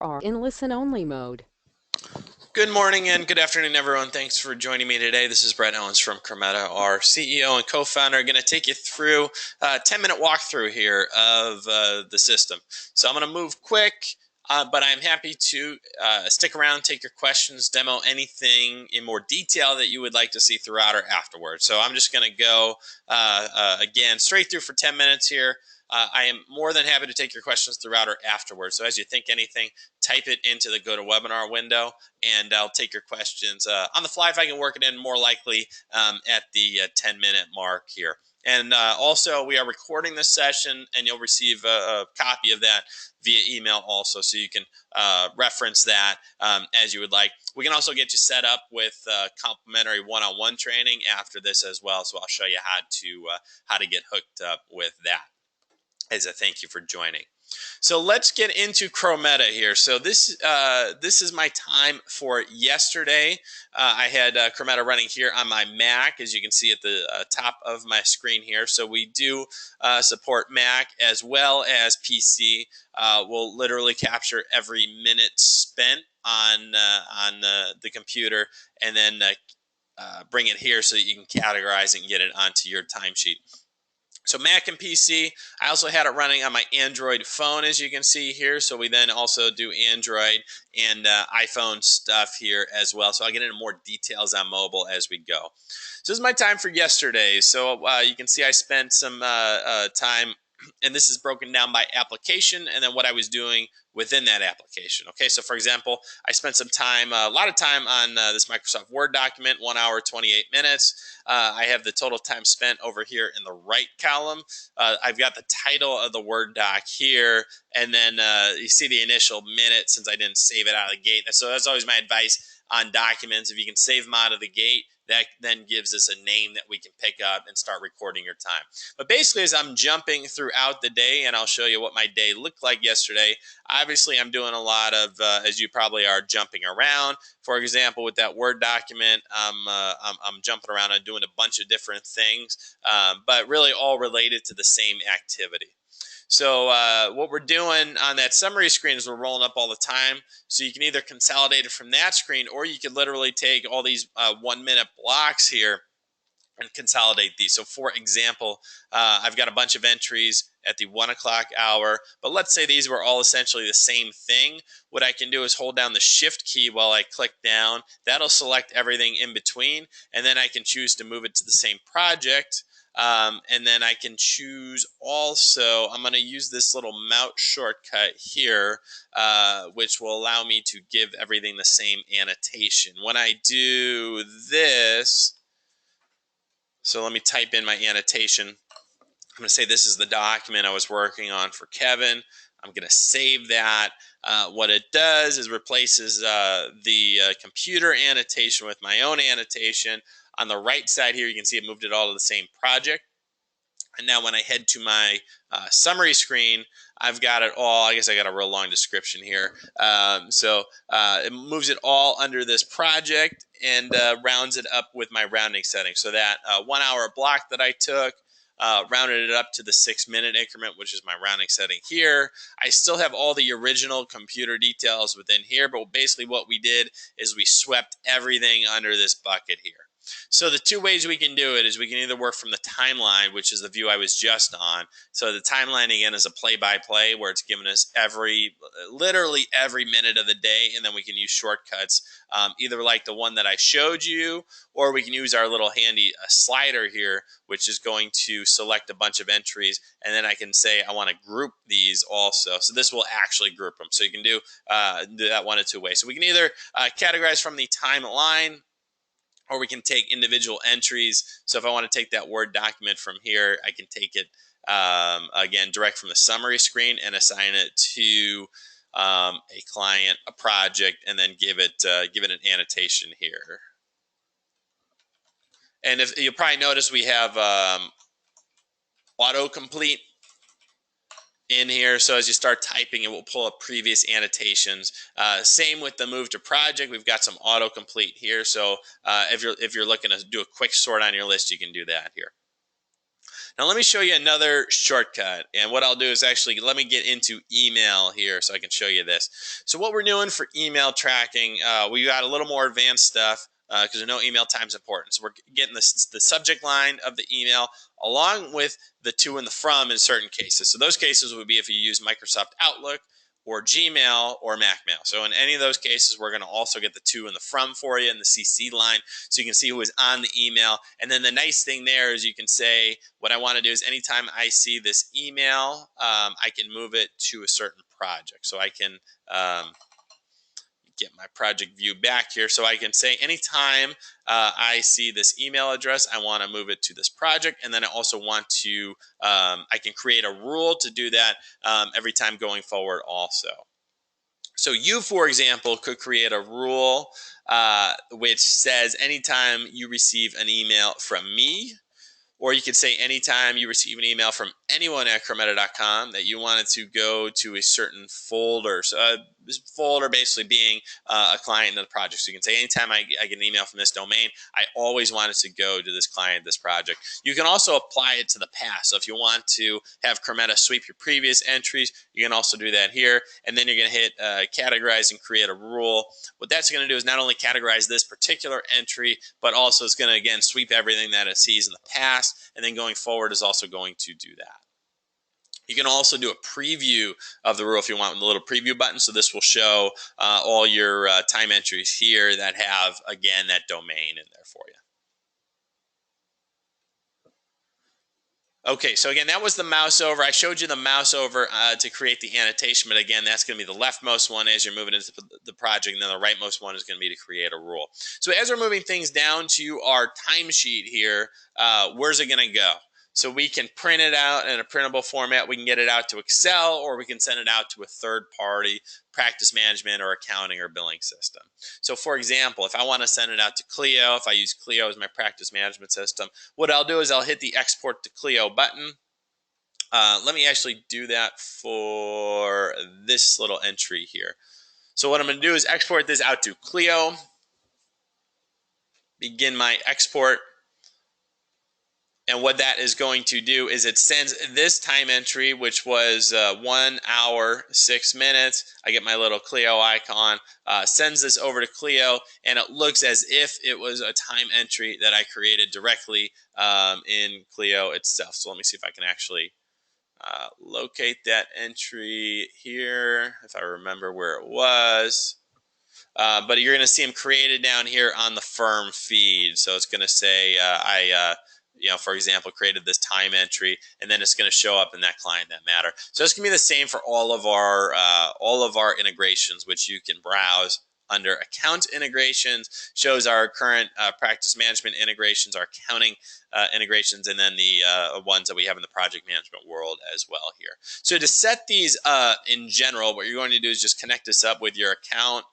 are in listen-only mode. Good morning and good afternoon, everyone. Thanks for joining me today. This is Brett Owens from Chrometa, our CEO and co-founder. I'm going to take you through a 10-minute walkthrough here of the system. So I'm going to move quick, but I'm happy to stick around, take your questions, demo anything in more detail that you would like to see throughout or afterwards. So I'm just going to go, again, straight through for 10 minutes here. I am more than happy to take your questions throughout or afterwards. So as you think anything, type it into the GoToWebinar window, and I'll take your questions on the fly if I can work it in, more likely at the 10-minute mark here. And also, we are recording this session, and you'll receive a copy of that via email also, so you can reference that as you would like. We can also get you set up with complimentary one-on-one training after this as well, so I'll show you how to get hooked up with that as a thank you for joining. So let's get into Chrometa here. So this is my time for yesterday. I had Chrometa running here on my Mac, as you can see at the top of my screen here. So we do support Mac as well as PC. We'll literally capture every minute spent on the computer, and then bring it here so that you can categorize it and get it onto your timesheet. So Mac and PC, I also had it running on my Android phone, as you can see here. So we then also do Android and iPhone stuff here as well. So I'll get into more details on mobile as we go. So this is my time for yesterday. So you can see I spent some time, and this is broken down by application and then what I was doing within that application. Okay, so for example, I spent some time, a lot of time on this Microsoft Word document, 1 hour, 28 minutes. I have the total time spent over here in the right column. I've got the title of the Word doc here, and then you see the initial minute since I didn't save it out of the gate. So that's always my advice on documents. If you can save them out of the gate, that then gives us a name that we can pick up and start recording your time. But basically, as I'm jumping throughout the day, and I'll show you what my day looked like yesterday, obviously I'm doing a lot of, as you probably are, jumping around. For example, with that Word document, I'm jumping around and doing a bunch of different things, but really all related to the same activity. So what we're doing on that summary screen is we're rolling up all the time. So you can either consolidate it from that screen, or you could literally take all these 1 minute blocks here and consolidate these. So for example, I've got a bunch of entries at the 1 o'clock hour, but let's say these were all essentially the same thing. What I can do is hold down the shift key while I click down. That'll select everything in between, and then I can choose to move it to the same project. And then I can choose also, I'm going to use this little mouse shortcut here, which will allow me to give everything the same annotation. When I do this, so let me type in my annotation. I'm going to say this is the document I was working on for Kevin. I'm going to save that. What it does is replaces the computer annotation with my own annotation. On the right side here, you can see it moved it all to the same project. And now when I head to my summary screen, I've got it all. I guess I got a real long description here. It moves it all under this project and rounds it up with my rounding setting. So that 1 hour block that I took, rounded it up to the 6 minute increment, which is my rounding setting here. I still have all the original computer details within here, but basically what we did is we swept everything under this bucket here. So the two ways we can do it is we can either work from the timeline, which is the view I was just on. So the timeline, again, is a play-by-play where it's giving us literally every minute of the day, and then we can use shortcuts, either like the one that I showed you, or we can use our little handy slider here, which is going to select a bunch of entries, and then I can say I want to group these also. So this will actually group them. So you can do that one of two ways. So we can either categorize from the timeline, or we can take individual entries. So if I want to take that Word document from here, I can take it, again, direct from the summary screen and assign it to a client, a project, and then give it an annotation here. And if you'll probably notice, we have autocomplete in here, so as you start typing, it will pull up previous annotations. Same with the move to project. We've got some autocomplete here, so if you're looking to do a quick sort on your list, you can do that here. Now let me show you another shortcut. And what I'll do is actually, let me get into email here so I can show you this. So what we're doing for email tracking, we got a little more advanced stuff because we know email time is important. So we're getting the subject line of the email along with the to and the from in certain cases. So those cases would be if you use Microsoft Outlook or Gmail or MacMail. So in any of those cases, we're going to also get the to and the from for you in the CC line so you can see who is on the email. And then the nice thing there is you can say, what I want to do is anytime I see this email, I can move it to a certain project. So I can get my project view back here. So I can say anytime I see this email address, I want to move it to this project. And then I also want to, I can create a rule to do that every time going forward also. So you, for example, could create a rule which says anytime you receive an email from me, or you could say anytime you receive an email from anyone at Chrometa.com that you wanted to go to a certain folder. So, folder basically being a client in the project. So you can say anytime I get an email from this domain, I always want it to go to this client, this project. You can also apply it to the past. So if you want to have Chrometa sweep your previous entries, you can also do that here. And then you're going to hit categorize and create a rule. What that's going to do is not only categorize this particular entry, but also it's going to, again, sweep everything that it sees in the past. And then going forward is also going to do that. You can also do a preview of the rule if you want with the little preview button. So this will show all your time entries here that have, again, that domain in there for you. Okay, so again, that was the mouse over. I showed you the mouse over to create the annotation, but again, that's going to be the leftmost one as you're moving into the project, and then the rightmost one is going to be to create a rule. So as we're moving things down to our timesheet here, where's it going to go? So we can print it out in a printable format. We can get it out to Excel, or we can send it out to a third-party practice management or accounting or billing system. So for example, if I want to send it out to Clio, if I use Clio as my practice management system, what I'll do is I'll hit the export to Clio button. Let me actually do that for this little entry here. So what I'm going to do is export this out to Clio, begin my export. And what that is going to do is it sends this time entry, which was 1 hour, 6 minutes. I get my little Clio icon, sends this over to Clio, and it looks as if it was a time entry that I created directly in Clio itself. So let me see if I can actually locate that entry here, if I remember where it was. But you're going to see them created down here on the firm feed. So it's going to say for example, created this time entry, and then it's going to show up in that client that matter. So it's going to be the same for all of our integrations, which you can browse under account integrations, shows our current practice management integrations, our accounting integrations, and then the ones that we have in the project management world as well here. So to set these in general, what you're going to do is just connect this up with your account.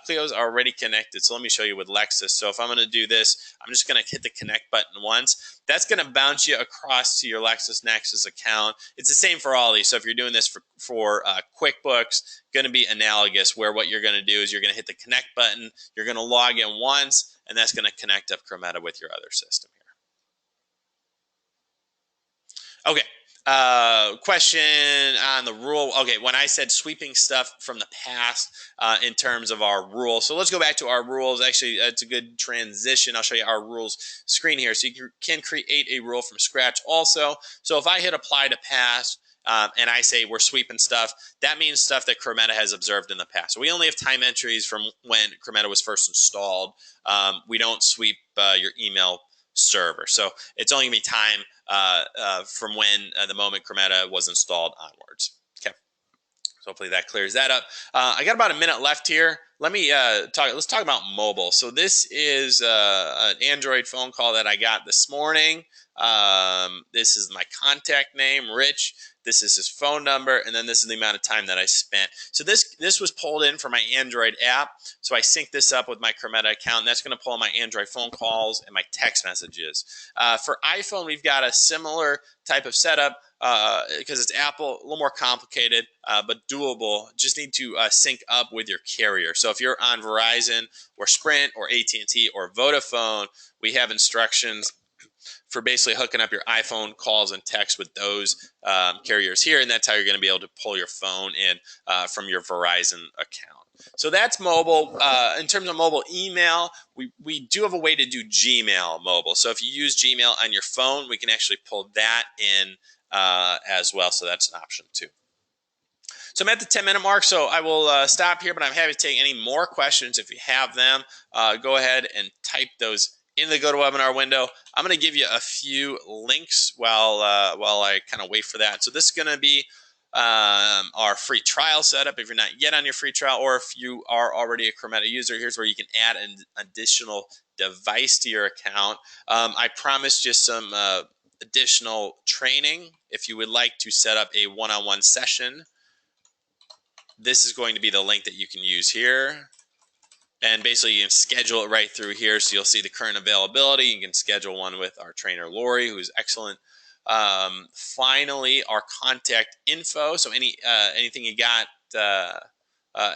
Clio's already connected, so let me show you with Lexis. So if I'm going to do this, I'm just going to hit the connect button once. That's going to bounce you across to your LexisNexis account. It's the same for all these. So if you're doing this for QuickBooks, going to be analogous, where what you're going to do is you're going to hit the connect button, you're going to log in once, and that's going to connect up Chrometa with your other system here. Okay. Question on the rule. Okay, when I said sweeping stuff from the past in terms of our rules. So let's go back to our rules. Actually, it's a good transition. I'll show you our rules screen here. So you can create a rule from scratch also. So if I hit apply to past, and I say we're sweeping stuff, that means stuff that Chrometa has observed in the past. So we only have time entries from when Chrometa was first installed. We don't sweep your email server. So it's only going to be time from when the moment Chrometa was installed onwards. Okay. So hopefully that clears that up. I got about a minute left here. Let me let's talk about mobile. So this is an Android phone call that I got this morning. This is my contact name, Rich. This is his phone number, and then this is the amount of time that I spent. So this was pulled in from my Android app. So I sync this up with my Chrometa account, and that's going to pull my Android phone calls and my text messages. For iPhone, we've got a similar type of setup because it's Apple, a little more complicated, but doable. Just need to sync up with your carrier. So if you're on Verizon or Sprint or AT&T or Vodafone, we have instructions for basically hooking up your iPhone calls and texts with those carriers here, and that's how you're going to be able to pull your phone in from your Verizon account. So that's mobile. In terms of mobile email, we do have a way to do Gmail mobile. So if you use Gmail on your phone, we can actually pull that in as well. So that's an option too. So I'm at the 10-minute mark, so I will stop here, but I'm happy to take any more questions if you have them. Go ahead and type those in the GoToWebinar window. I'm going to give you a few links while I kind of wait for that. So this is going to be our free trial setup. If you're not yet on your free trial, or if you are already a Chrometa user, here's where you can add an additional device to your account. I promised you some additional training. If you would like to set up a one-on-one session, this is going to be the link that you can use here. And basically you can schedule it right through here. So you'll see the current availability. You can schedule one with our trainer, Lori, who's excellent. Finally, our contact info. So anything you got,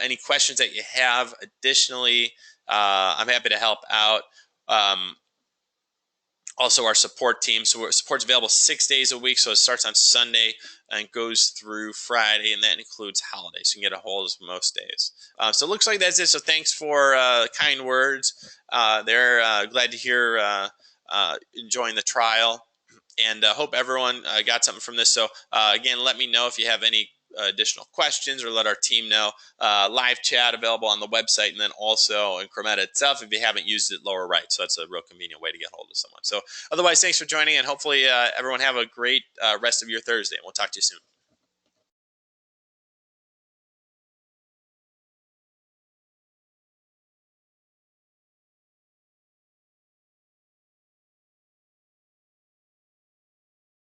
any questions that you have additionally, I'm happy to help out. Also, our support team. So support's available 6 days a week. So it starts on Sunday and goes through Friday, and that includes holidays. So you can get a hold of us most days. So it looks like that's it. So thanks for kind words. They're glad to hear enjoying the trial, and hope everyone got something from this. So again, let me know if you have any additional questions, or let our team know. Live chat available on the website, and then also in Chrometa itself if you haven't used it, lower right. So that's a real convenient way to get hold of someone. So otherwise, thanks for joining, and hopefully everyone have a great rest of your Thursday. We'll talk to you soon.